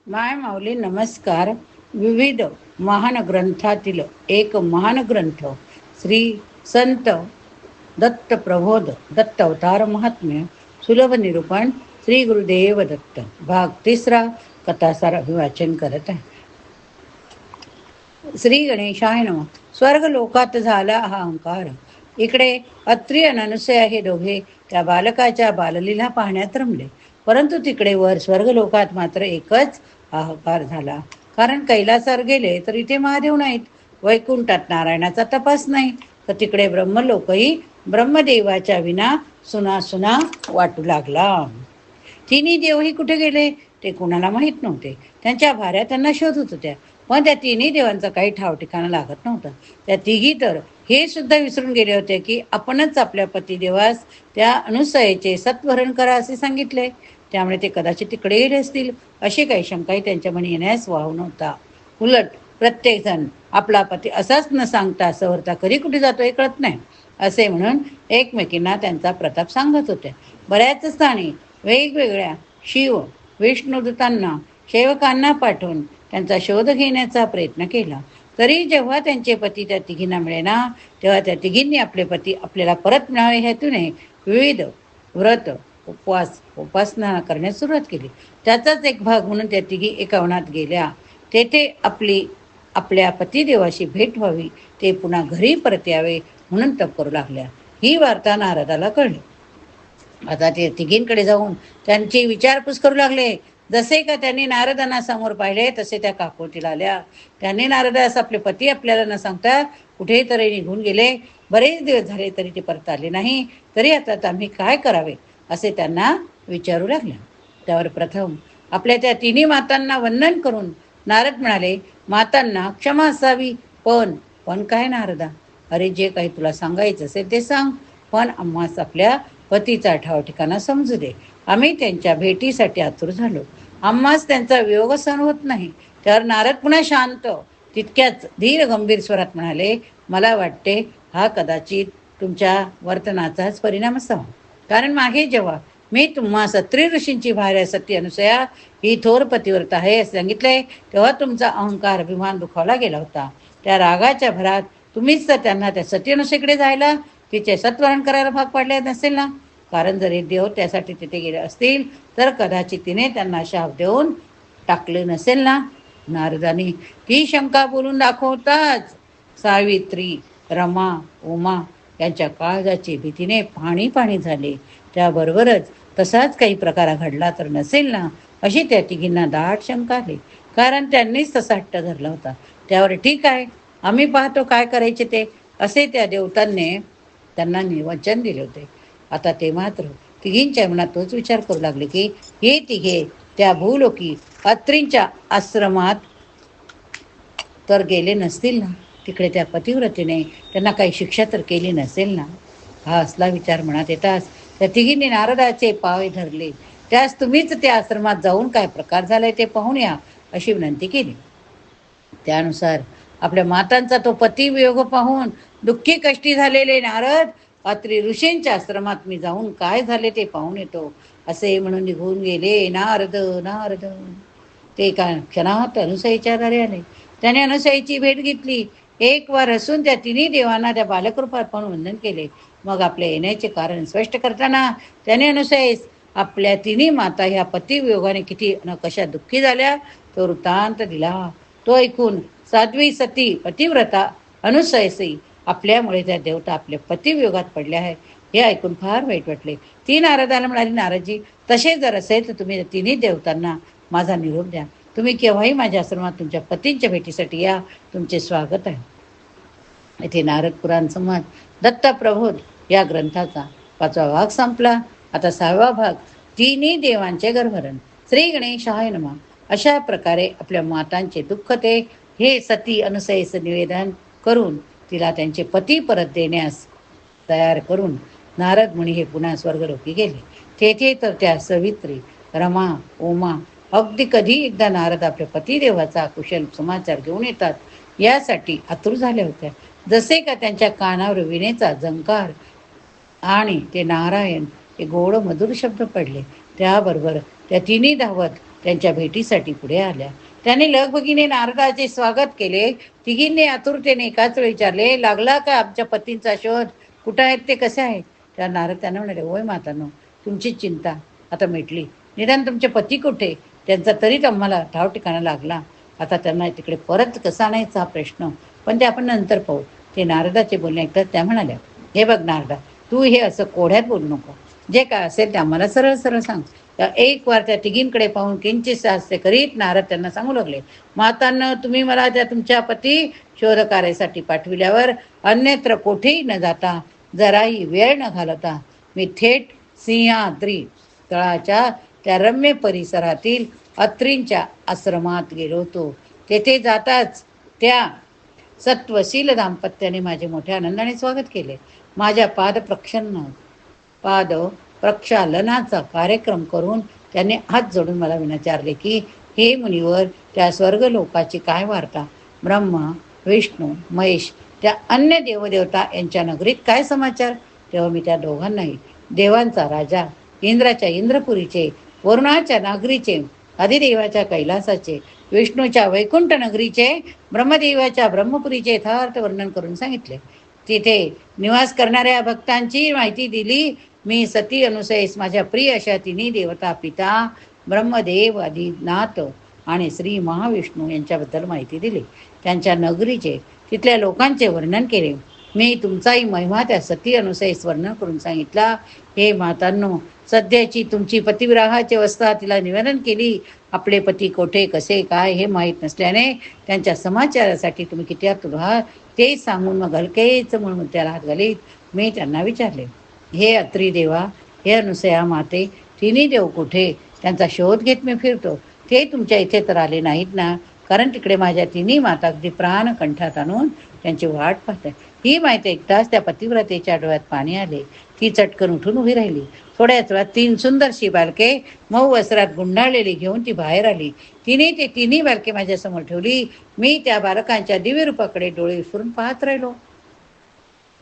माय माऊली नमस्कार. विविध महान ग्रंथातील एक महान ग्रंथ श्री संत दत्त प्रबोध दत्त अवतार महात्म्य सुलभ निरूपण श्री गुरुदेव दत्त भाग 3 कथासार अभिवाचन करत आहे. श्री गणेशाय नमः. स्वर्ग लोकात झाला हा अहंकार. इकडे अत्रि आणि अनसूया हे दोघे त्या बालकाच्या बाललीला पाहण्यात रमले. परंतु तिकडे वर स्वर्ग लोकात मात्र एकच हाहाकार झाला. कारण कैलासावर गेले तर इथे महादेव नाहीत, वैकुंठात नारायणाचा तपास नाही, तर तिकडे ब्रह्मलोकही ब्रह्मदेवाच्या विना सुना सुना वाटू लागला. तिन्ही देवही कुठे गेले ते कोणाला माहीत नव्हते. त्यांच्या भार्या त्यांना शोधत होत्या, पण त्या तिन्ही देवांचा काही ठाव ठिकाणा लागत नव्हता. त्या तिघी तर हे सुद्धा विसरून गेले होते की आपणच आपल्या पतिदेवास त्या अनुसयेचे सत्वरण करा असे सांगितले. त्यामुळे ते कदाचित तिकडे गेले असतील अशी काही शंकाही त्यांच्या मनी येण्यास वाव नव्हता. उलट प्रत्येकजण आपला पती असाच न सांगता सवरता कधी कुठे जातो हे कळत नाही असे म्हणून एकमेकींना त्यांचा प्रताप सांगत होते. बऱ्याच स्थानी वेगवेगळ्या शिव विष्णुदूतांना सेवकांना पाठवून त्यांचा शोध घेण्याचा प्रयत्न केला. तरी जेव्हा त्यांचे पती त्या तिघींना मिळेना, तेव्हा त्या तिघींनी आपले पती आपल्याला परत मिळावे हेतूने विविध व्रत उपासना करण्यास सुरुवात केली. त्याचाच एक भाग म्हणून त्या तिघी एका वनात गेल्या. तेथे आपल्या पतिदेवाशी भेट व्हावी, ते पुन्हा घरी परत यावे म्हणून तप करू लागल्या. ही वार्ता नारदाला कळली. आता ते तिघींकडे जाऊन त्यांची विचारपूस करू लागले. जसे का त्यांनी नारदांना समोर पाहिले तसे त्या काकुळतीला आल्या. त्यांनी नारदास आपले पती आपल्याला न सांगता कुठेतरी निघून गेले, बरेच दिवस झाले तरी ते परत आले नाही, तरी आता आम्ही काय करावे असे त्यांना विचारू लागल्या. त्यावर प्रथम आपल्या त्या तिन्ही मातांना वंदन करून नारद म्हणाले, मातांना क्षमा असावी. पण काय नारदा, अरे जे काही तुला सांगायचं असेल ते सांग, पण आम्हास आपल्या पतीचा ठाव ठिकाणा समजू दे. आम्ही त्यांच्या भेटीसाठी आतुर झालो. आम्हास त्यांचा वियोग सहन होत नाही. त्यावर नारद पुन्हा शांत तितक्याच धीर गंभीर स्वरात म्हणाले, मला वाटते हा कदाचित तुमच्या वर्तनाचाच परिणाम असावा. कारण मागे जेव्हा मी तुम्हा सत्री ऋषींची भार्या सती अनुसया ही थोर पतिव्रत आहे असे सांगितले, तेव्हा तुमचा अहंकार अभिमान दुखावला गेला होता. त्या रागाच्या भरात तुम्हीच तर त्यांना त्या सती अनुसयेकडे जायला, तिचे सत्वरण करायला भाग पाडले नसेल ना. कारण जरी देव त्यासाठी तिथे गेले असतील तर कदाचित तिने त्यांना शाप देऊन टाकले नसेल ना. नारदानी ती शंका बोलून दाखवताच सावित्री, रमा, उमा यांच्या काळजाची भीतीने पाणी पाणी झाले. त्याबरोबरच तसाच काही प्रकार घडला तर नसेल ना अशी त्या तिघींना दाट शंका आली. कारण त्यांनीच तसा हट्ट धरला होता. त्यावर ठीक आहे, आम्ही पाहतो काय करायचे ते असे त्या देवतांनी त्यांना वचन दिले होते. आता ते मात्र तिघींच्या मनात तोच विचार करू लागले की हे तिघे त्या भूलोकी अत्रींच्या आश्रमात तर गेले नसतील ना, तिकडे त्या पतिव्रतेने त्यांना काही शिक्षा तर केली नसेल ना. हा असला विचार मनात येताच त्या तिघींनी नारदाचे पाय धरले. त्यास तुम्हीच त्या आश्रमात जाऊन काय प्रकार झालाय ते पाहून या अशी विनंती केली. त्यानुसार आपल्या मातांचा तो पतिवियोग पाहून दुःखी कष्टी झालेले नारद अत्रि ऋषींच्या आश्रमात मी जाऊन काय झाले ते पाहून येतो असे म्हणून निघून गेले. नारद ते एका क्षणात अनुसयीच्या दारी आले. त्याने अनुसयीची भेट घेतली. एक वार हसून त्या तिन्ही देवांना त्या बालकृपात पाहून वंदन केले. मग आपल्या येण्याचे कारण स्पष्ट करताना त्याने अनुसयीस आपल्या तिन्ही माता ह्या पतिवियोगाने किती कशा दुःखी झाल्या तो वृत्तांत दिला. तो ऐकून साध्वी सती पतिव्रता अनुसयसी आपल्यामुळे त्या देवता आपल्या पतिवियोगात पडल्या आहे हे ऐकून फार वाईट वाटले. ती नारदाला म्हणाली, नारदजी तसे जर असेल तर तुम्ही तिन्ही देवतांना माझा निरोप द्या. तुम्ही केव्हाही माझ्या आश्रमात तुमच्या पतींच्या भेटीसाठी या, तुमचे स्वागत आहे. इथे नारद पुराण संवाद दत्त प्रबोध या ग्रंथाचा 5वा भाग संपला. आता 6वा भाग तिन्ही देवांचे गर्भरण. श्री गणेशाय नमः. अशा प्रकारे आपल्या मातांचे दुःख ते हे सती अनुसयेचे निवेदन करून तिला त्यांचे पती परत देण्यास तयार करून नारद मुनी हे पुन्हा स्वर्गलोकी गेले. तेथे तर त्या सवित्री, रमा, उमा अगदी कधी एकदा नारद आपल्या पतिदेवाचा कुशल समाचार घेऊन येतात यासाठी आतुर झाल्या होत्या. जसे का त्यांच्या कानावर विणेचा झंकार आणि ते नारायण हे गोड मधुर शब्द पडले, त्याबरोबर त्या तिन्ही धावत त्यांच्या भेटीसाठी पुढे आल्या. त्याने लगबगीने नारदाचे स्वागत केले. तिघींनी आतुरतेने एकाच वेळी विचारले, लागला का आमच्या पतींचा शोध? कुठं आहेत ते, कसे आहेत? त्या नारद त्यांना म्हणाले, होय मातांनो, तुमची चिंता आता मिटली. निदान तुमचे पती कुठे? त्यांचा तरीच आम्हाला ठाव ठिकाणा लागला. आता त्यांना तिकडे परत कसा आणायचा हा प्रश्न, पण ते आपण नंतर पाहू. ते नारदाचे बोलणे ऐकतात त्या म्हणाल्या, हे बघ नारदा, तू हे असं कोड्यात बोलू नको. जे काय असेल ते आम्हाला सरळ सरळ सांग. एक वार त्या तिघींकडे पाहून किंचित हास्य करीत नारद त्यांना सांगू लागले, मातांना, तुम्ही मला त्या तुमच्या पती शोधकार्यासाठी पाठविल्यावर अन्यत्र कोठेही न जाता, जराही वेळ न घालवता मी थेट सिंहाद्री तळाच्या त्या रम्य परिसरातील अत्रींच्या आश्रमात गेलो होतो. तेथे जाताच त्या सत्वशील दाम्पत्याने माझे मोठ्या आनंदाने स्वागत केले. माझ्या पाद प्रक्षालनाचा कार्यक्रम करून त्यांनी हात जोडून मला विचारले की, हे मुनिवर, त्या स्वर्गलोकाची काय वार्ता? ब्रह्मा, विष्णू, महेश, त्या अन्य देवदेवता यांच्या नगरीत काय समाचार? तेव्हा मी त्या दोघांनाही देवांचा राजा इंद्राच्या इंद्रपुरीचे, वरुणाच्या नागरीचे, अधिदेवाच्या कैलासाचे, विष्णूच्या वैकुंठ नगरीचे, ब्रह्मदेवाच्या ब्रह्मपुरीचे यथार्थ वर्णन करून सांगितले. तिथे निवास करणाऱ्या भक्तांची माहिती दिली. मी सती अनुसयेस माझ्या प्रिय अशा तिन्ही देवता, पिता ब्रह्मदेव, आदिनाथ आणि श्री महाविष्णू यांच्याबद्दल माहिती दिली. त्यांच्या नगरीचे, तिथल्या लोकांचे वर्णन केले. मी तुमचाही महिमा त्या सती अनुसयेस वर्णन करून सांगितला. हे मातांनो, सध्याची तुमची पतिविराहाची अवस्था तिला निवेदन केली. आपले पती कोठे, कसे, काय हे माहीत नसल्याने त्यांच्या समाचारासाठी तुम्ही किती आतुर आहात ते सांगून मग हलकेच म्हणून त्याला हात घालीत मी त्यांना विचारले, हे अत्री देवा, हे अनुसया माते, तिन्ही देव कुठे? त्यांचा शोध घेत मी फिरतो. ते तुमच्या इथे तर आले नाहीत ना? कारण तिकडे माझ्या तिन्ही माता अगदी प्राण कंठात आणून त्यांची वाट पाहतात. ही माहिती ऐकताच त्या पतिव्रतेच्या डोळ्यात पाणी आले. ती चटकन उठून उभी राहिली. थोड्याच वेळात 3 सुंदरशी बालके मऊ वस्त्रात गुंडाळलेली घेऊन ती बाहेर आली. तिने ते तिन्ही बालके माझ्यासमोर ठेवली. मी त्या बालकांच्या दिव्य रूपाकडे डोळे विसरून पाहत राहिलो.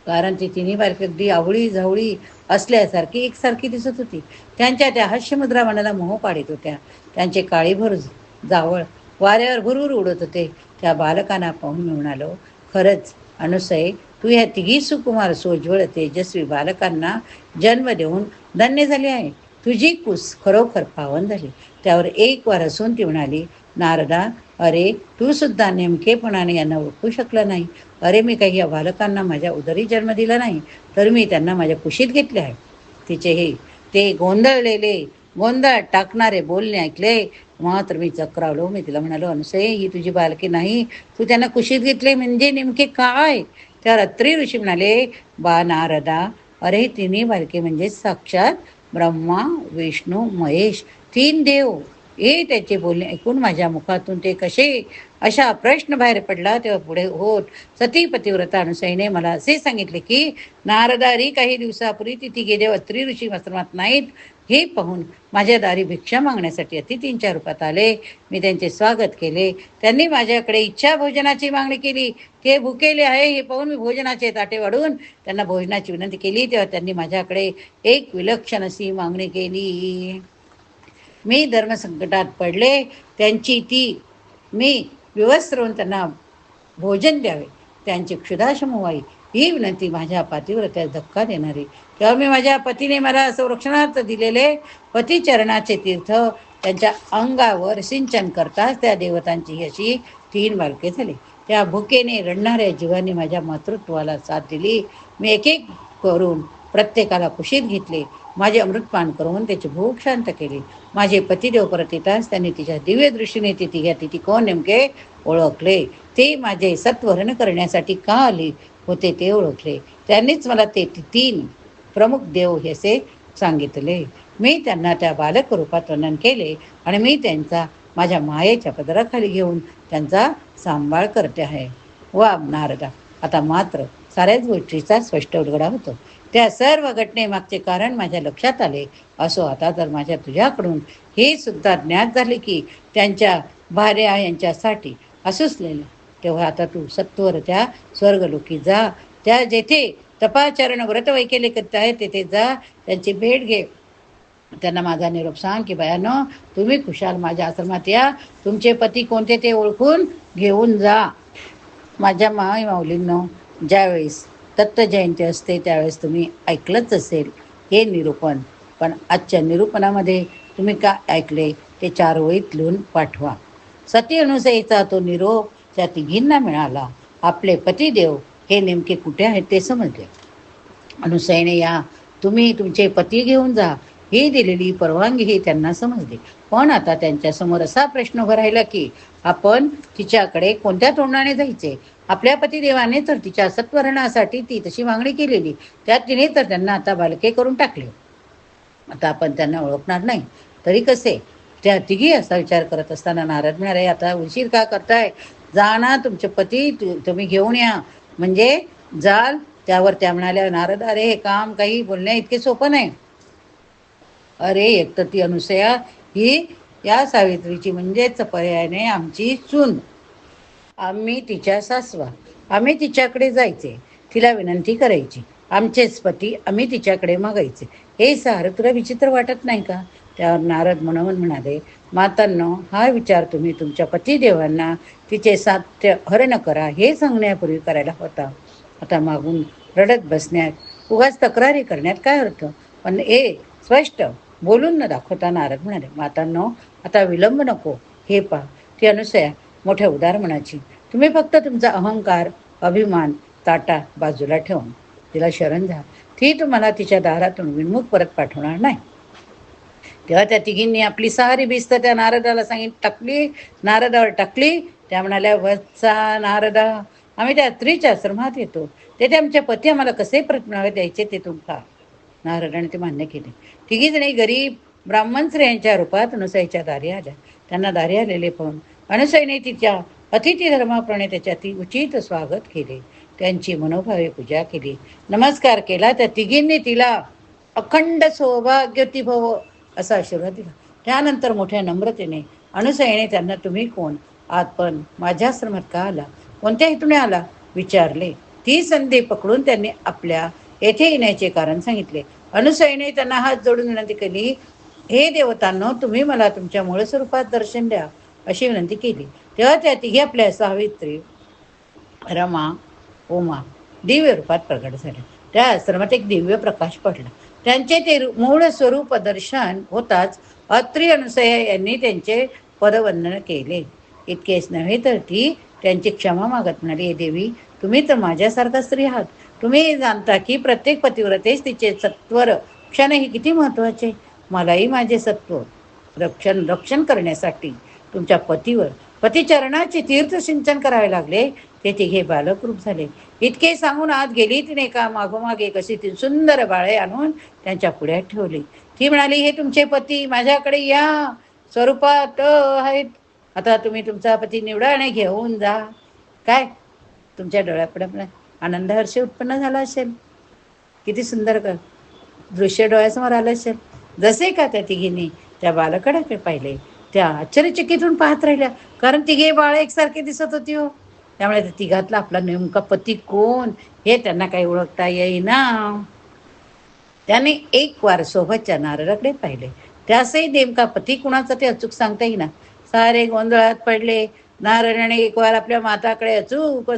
कारण ती तिन्ही बालके अगदी आवळी जावळी असल्यासारखी एकसारखी दिसत होती. त्यांच्या त्या हास्यमुद्रा मनाला मोह पाडित होत्या. त्यांचे काळीभोर जावळ वाऱ्यावर भुरभुर उडत होते. त्या बालकांना पाहून मी म्हणालो, खरंच अनुसये, तू ह्या तिघी सुकुमार सोज्वळ तेजस्वी बालकांना जन्म देऊन धन्य झाली आहे. तुझी कुस खरोखर पावन झाली. त्यावर एक वार हसून ती म्हणाली, नारदा, अरे तू सुद्धा नेमकेपणाने यांना ओळखू शकला नाही. अरे मी काही या बालकांना माझ्या उदरी जन्म दिला नाही, तर मी त्यांना माझ्या कुशीत घेतले आहे. तिचे हे ते गोंधळ टाकणारे बोलणे ऐकले मात्र मी चक्रावलो. मी तिला म्हणालो, अनुसये, ही तुझी बालके नाही, तू त्यांना कुशीत घेतले म्हणजे नेमके काय? त्यावर अत्री ऋषी म्हणाले, बा नारदा, अरे ही तिन्ही बालके म्हणजे साक्षात ब्रह्मा, विष्णू, महेश, 3 देव. हे त्याचे बोलणे ऐकून माझ्या मुखातून ते कसे अशा प्रश्न बाहेर पडला. तेव्हा पुढे होत सती पतिव्रता अनुसयीने मला असे सांगितले की, नारदारी काही दिवसापूर्वी ती तिघे देव अत्री ऋषी आश्रमात नाहीत हे पाहून माझ्या दारी भिक्षा मागण्यासाठी अतिथींच्या रूपात आले. मी त्यांचे स्वागत केले. त्यांनी माझ्याकडे इच्छा भोजनाची मागणी केली. ते भुकेले आहे हे पाहून मी भोजनाचे ताटे वाढून त्यांना भोजनाची विनंती केली. तेव्हा त्यांनी माझ्याकडे एक विलक्षण अशी मागणी केली. मी धर्मसंकटात पडले, त्यांची ती मी विवस्त्र होऊन त्यांना भोजन द्यावे, त्यांची क्षुधाशम व्हावी, ही विनंती माझ्या पतिव्रत्यास धक्का देणारी. तेव्हा मी माझ्या पतीने मला संरक्षणार्थ दिलेले पतिचरणाचे तीर्थ त्यांच्या अंगावर सिंचन करताच त्या देवतांची अशी 3 बालके झाली. त्या भुकेने रडणाऱ्या जीवांनी माझ्या मातृत्वाला साथ दिली. मी एक एक करून प्रत्येकाला कुशीत घेतले. माझे अमृतपान करून त्याची भूक शांत केली. माझे पतिदेव परत येताच त्यांनी तिच्या दिव्य दृष्टीने ती तिघी कोण नेमके ओळखले. ते माझे सत्वरण करण्यासाठी का आले होते ते ओळखले. त्यांनीच मला ते 3 प्रमुख देव असे सांगितले. मी त्यांना त्या बालक रूपात वर्णन केले आणि मी त्यांचा माझ्या मायेच्या पदराखाली घेऊन त्यांचा सांभाळ करते आहे. वा नारदा, आता मात्र साऱ्याच गोष्टीचा स्पष्ट उलगडा होतो. त्या सर्व घटनेमागचे कारण माझ्या लक्षात आले. असो, आता तर माझ्या तुझ्याकडून हे सुद्धा ज्ञात झाले की त्यांच्या भार्या यांच्यासाठी असुसलेले. तेव्हा आता तू सत्वर त्या स्वर्गलोकी जा. त्या जेथे तपाचरण व्रत वैकेले करत आहे तेथे जा, त्यांची भेट घे. त्यांना माझा निरोप सांग की बायानो, तुम्ही खुशाल माझ्या आश्रमात या, तुमचे पती कोणते ते ओळखून घेऊन जा. माझ्या माय माऊलींनो, ज्यावेळेस दत्त जयंती असते त्यावेळेस तुम्ही ऐकलंच असेल हे निरूपण. पण आजच्या निरूपणामध्ये तुम्ही का ऐकले ते 4 ओळीत लिहून पाठवा. सती अनुसयीचा तो निरोप त्या तिघींना मिळाला. आपले पतिदेव हे नेमके कुठे आहेत ते समजले. अनुसयने या, तुम्ही तुमचे पती घेऊन जा ही दिलेली परवानगी ही त्यांना समजली. पण आता त्यांच्यासमोर असा प्रश्न उभा राहिला की आपण तिच्याकडे कोणत्या तोंडाने जायचे. आपल्या पतिदेवाने तर तिच्या सत्वरणासाठी ती तशी मागणी केलेली, त्यात तिने तर त्यांना आता बालके करून टाकले. आता आपण त्यांना ओळखणार नाही तरी कसे. त्या तिघी असा विचार करत असताना नारद म्हणाले, आता उशीर का करताय, जा ना, तुमचे पती तुम्ही घेऊन या, म्हणजे जाल. त्यावर त्या म्हणाल्या, नारद अरे हे काम काही बोलण्या इतके सोपं नाही. अरे एक तर ती अनुसया ही या सावित्रीची म्हणजेच पर्यायाने आमची सून, आम्ही तिच्या सासवा, आम्ही तिच्याकडे जायचे, तिला विनंती करायची, आमचेच पती आम्ही तिच्याकडे मागायचे, हे सारं तुला विचित्र वाटत नाही का. त्यावर नारद मनोमन म्हणाले, मातांनो, हा विचार तुम्ही तुमच्या पतिदेवांना तिचे सात्य हरण करा हे सांगण्यापूर्वी करायला होता. आता मागून रडत बसण्यात, उगाच तक्रारी करण्यात काय अर्थ. पण स्पष्ट बोलून न दाखवता नारद म्हणाले, मातांनो, आता विलंब नको. हे पहा, ती अनुसया मोठ्या उदार मनाची, तुम्ही फक्त तुमचा अहंकार, अभिमान, ताटा बाजूला ठेवून तिला शरण जा. ती तुम्हाला तिच्या दारातून विनमुख परत पाठवणार नाही. तेव्हा त्या तिघींनी आपली सारी भिस्त त्या नारदाला टाकली, नारदावर टाकली. त्या म्हणाल्या, वत्सा नारदा, आम्ही त्या अत्रीच्या आश्रमात येतो, तेथे आमचे पती आम्हाला कसे परत मिळावे द्यायचे ते तुमका. नारदाने ते मान्य केले. तिघी जणी गरीब ब्राह्मण स्त्रियांच्या रूपात अनुसयीच्या दारी आल्या. त्यांना दारी आलेले पाहून अनुसयीने तिच्या अतिथी धर्माप्रमाणे त्याच्या ती उचित स्वागत केले, त्यांची मनोभावे पूजा केली, नमस्कार केला. त्या तिघींनी तिला अखंड सौभाग्यवती भव असा आशीर्वाद दिला. त्यानंतर मोठ्या नम्रतेने अनुसयीने त्यांना, तुम्ही कोण, आपण माझ्या आश्रमात का आला, कोणत्या हेतूने आला विचारले. ती संधी पकडून त्यांनी आपल्या येथे येण्याचे कारण सांगितले. अनुसयीने त्यांना हात जोडून विनंती केली, हे देवतांनो, तुम्ही मला तुमच्या मूळ स्वरूपात दर्शन द्या अशी विनंती केली. तेव्हा त्या तिघी आपल्या सावित्री, रमा, उमा दिव्य रूपात प्रकट झाल्या. त्या आश्रमात एक दिव्य प्रकाश पडला. त्यांचे ते मूळ स्वरूप दर्शन होताच अत्री अनुसया यांनी त्यांचे पदवंदन केले. इतकेच नव्हे तर ती त्यांची क्षमा मागत म्हणाली, हे देवी, तुम्ही तर माझ्यासारखा स्त्री आहात. तुम्ही जाणता की प्रत्येक पतिव्रतेच तिचे सत्वर क्षण ही किती महत्वाचे. मलाही माझे सत्व रक्षण करण्यासाठी तुमच्या पतिचरणाचे तीर्थ सिंचन करावे लागले. ते तिघे बालकरूप झाले. इतके सांगून आत गेली. तिने का मागोमाग एक अशी 3 सुंदर बाळे आणून त्यांच्या पुढ्यात ठेवली. ती म्हणाली, हे तुमचे पती माझ्याकडे या स्वरूपात आहेत. आता तुम्ही तुमचा पती निवडा आणि घेऊन जा. काय तुमच्या डोळ्यापुढे आनंद हर्ष उत्पन्न झाला असेल. किती सुंदर दृश्य डोळ्यासमोर आलं असेल. जसे का त्या तिघींनी त्या बालकाकडे पाहिले, त्या आश्चर्यचकितून पाहत राहिल्या, कारण तिघे बाळ एकसारखे दिसत होती हो. त्यामुळे तिघातला आपला नेमका पती कोण हे त्यांना काही ओळखता येईना. त्याने एक वार सोबतच्या नारदाकडे पाहिले. त्यासही नेमका पती कुणाचा ते अचूक सांगता येईना. सारे गोंधळात पडले. नारदाने एक वार आपल्या माताकडे अचूक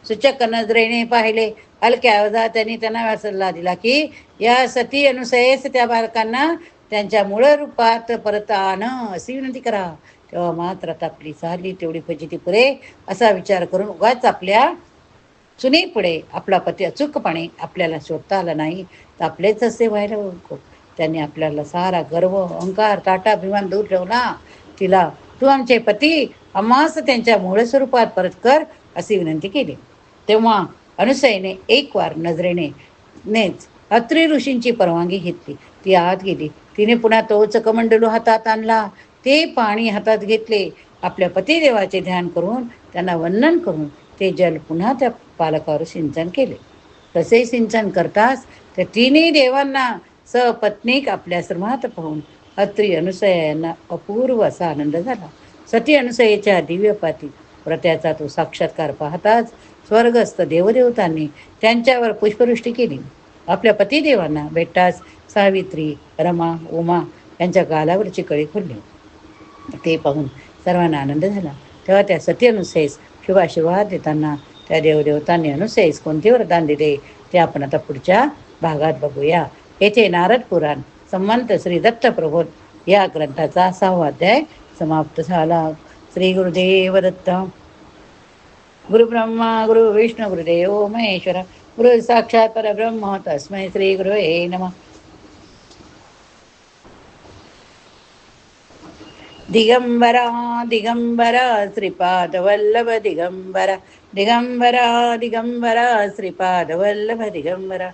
सूचक नजरेने पाहिले. हलक्या आवाजात त्यांनी त्यांना सल्ला दिला की या सती अनुसयेस त्या बालकांना त्यांच्या मूळ रूपात परत आण अशी विनंती करा. तेव्हा मात्र आपली झाली तेवढी फजिती पुरे असा विचार करून उगाच आपल्या सुनेपुढे आपला पती अचूकपणे आपल्याला शोधता आला नाही तर आपलेच असे व्हायला नको. त्यांनी आपल्याला सारा गर्व, अहंकार, ताटाभिमान दूर ठेवला. तिला, तू आमचे पती आम्हास त्यांच्या मूळ स्वरूपात परत कर अशी विनंती केली. तेव्हा अनुसयेने एक वार नजरेनेच अत्री ऋषींची परवानगी घेतली. ती आत गेली. तिने पुन्हा तोच कमंडलू हातात आणला. ते पाणी हातात घेतले. आपल्या पतिदेवाचे ध्यान करून त्यांना वंदन करून ते जल पुन्हा त्या बालकावर सिंचन केले. तसे सिंचन करताच त्या तिन्ही देवांना सपत्नीक आपल्या आश्रमात पाहून अत्री अनुसया यांना अपूर्व असा आनंद झाला. सती अनुसयेच्या दिव्यपाती व्रताचा तो साक्षात्कार पाहताच स्वर्गस्थ देवदेवतांनी त्यांच्यावर पुष्पवृष्टी केली. आपल्या पतिदेवांना भेटताच सावित्री, रमा, उमा यांच्या गालावरची कळी खुलली. ते पाहून सर्वांना आनंद झाला. तेव्हा त्या सती अनुसयेस शिवाशिवा देताना त्या देवदेवतांनी अनुसयेस कोणते वरदान दिले ते आपण आता पुढच्या भागात बघूया. येथे नारद पुराण संवंत श्री दत्त प्रबोध या ग्रंथाचा 6वा अध्याय समाप्त झाला. श्री गुरुदेव दत्त. गुरु ब्रह्मा गुरु विष्णू गुरुदेव महेश्वर गुरु साक्षात परब्रह्म तस्मै श्री गुरुवे नमः. दिगंबरा दिगंबरा श्रीपाद वल्लभ दिगंबरा दिगंबरा दिगंबरा श्रीपाद वल्लभ दिगंबरा.